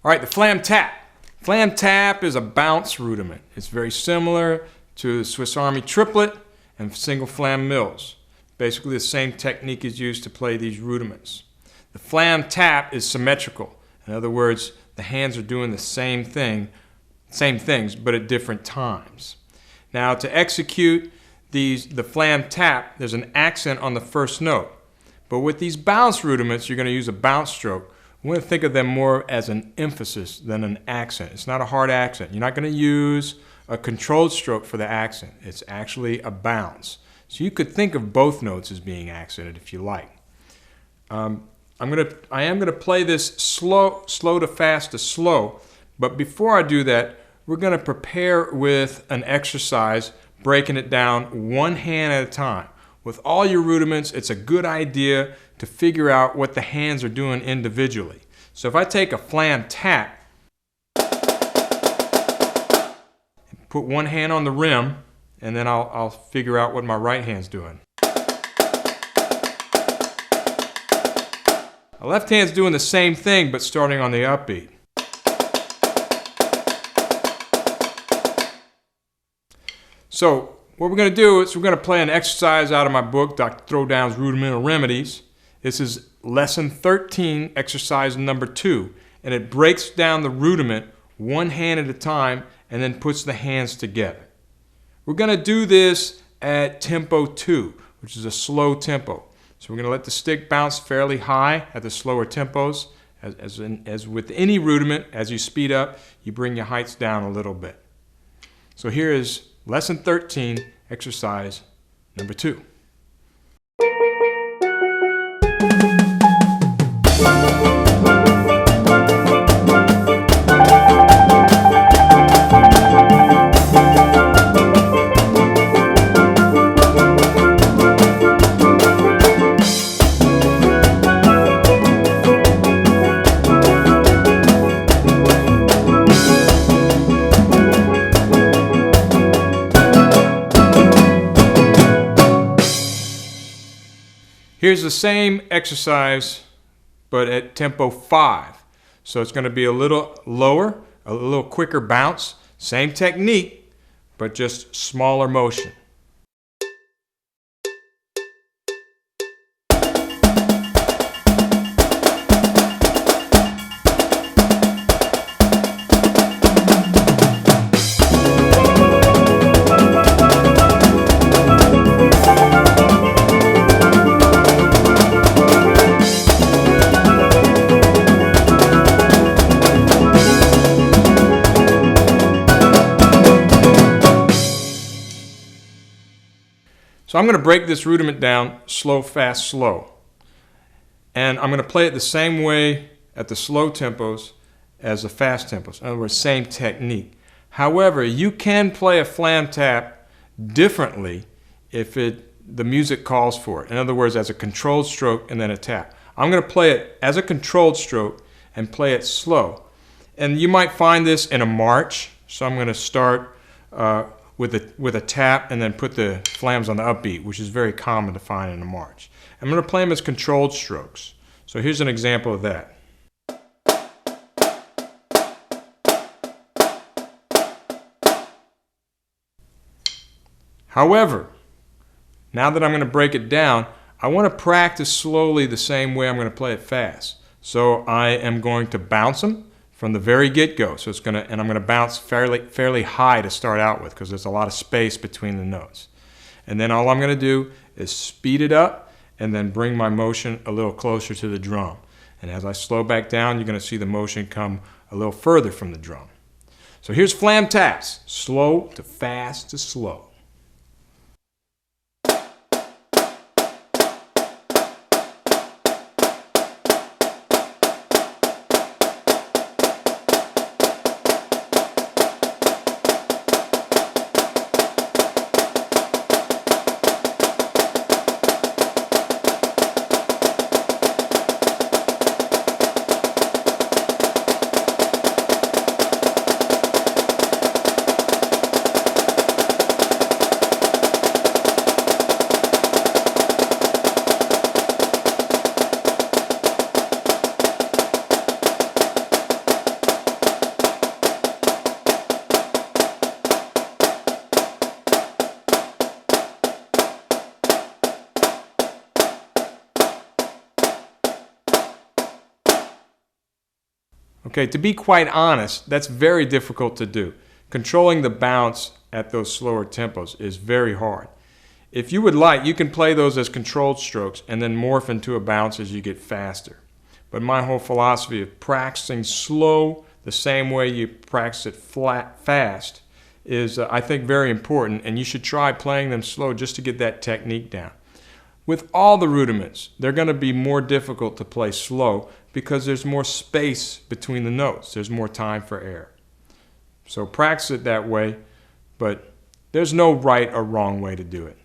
All right, the Flam Tap. Flam Tap is a bounce rudiment. It's very similar to the Swiss Army triplet and single flam mills. Basically the same technique is used to play these rudiments. The Flam Tap is symmetrical. In other words, the hands are doing the same things, but at different times. Now to execute the Flam Tap, there's an accent on the first note. But with these bounce rudiments, you're going to use a bounce stroke. We want to think of them more as an emphasis than an accent. It's not a hard accent. You're not going to use a controlled stroke for the accent. It's actually a bounce. So you could think of both notes as being accented if you like. I am going to play this slow to fast to slow. But before I do that, we're going to prepare with an exercise, breaking it down one hand at a time. With all your rudiments, it's a good idea to figure out what the hands are doing individually. So if I take a Flam Tap, put one hand on the rim, and then I'll figure out what my right hand's doing. The left hand's doing the same thing, but starting on the upbeat. So what we're going to do is we're going to play an exercise out of my book, Dr. Throwdown's Rudimental Remedies. This is lesson 13, exercise number 2, and it breaks down the rudiment one hand at a time and then puts the hands together. We're going to do this at tempo 2, which is a slow tempo. So we're going to let the stick bounce fairly high at the slower tempos. As with any rudiment, as you speed up, you bring your heights down a little bit. So here is lesson 13, exercise number 2. Here's the same exercise, but at tempo 5. So it's going to be a little lower, a little quicker bounce. Same technique, but just smaller motion. So I'm going to break this rudiment down slow, fast, slow. And I'm going to play it the same way at the slow tempos as the fast tempos. In other words, same technique. However, you can play a Flam Tap differently if the music calls for it. In other words, as a controlled stroke and then a tap. I'm going to play it as a controlled stroke and play it slow. And you might find this in a march. So I'm going to start with a tap and then put the flams on the upbeat, which is very common to find in a march. I'm going to play them as controlled strokes. So here's an example of that. However, now that I'm going to break it down, I want to practice slowly the same way I'm going to play it fast. So I am going to bounce them from the very get-go. So I'm going to bounce fairly high to start out with because there's a lot of space between the notes. And then all I'm going to do is speed it up and then bring my motion a little closer to the drum. And as I slow back down, you're going to see the motion come a little further from the drum. So here's Flam Taps, slow to fast to slow. Okay, to be quite honest, that's very difficult to do. Controlling the bounce at those slower tempos is very hard. If you would like, you can play those as controlled strokes and then morph into a bounce as you get faster. But my whole philosophy of practicing slow the same way you practice it fast is, I think, very important, and you should try playing them slow just to get that technique down. With all the rudiments, they're going to be more difficult to play slow because there's more space between the notes. There's more time for air. So practice it that way, but there's no right or wrong way to do it.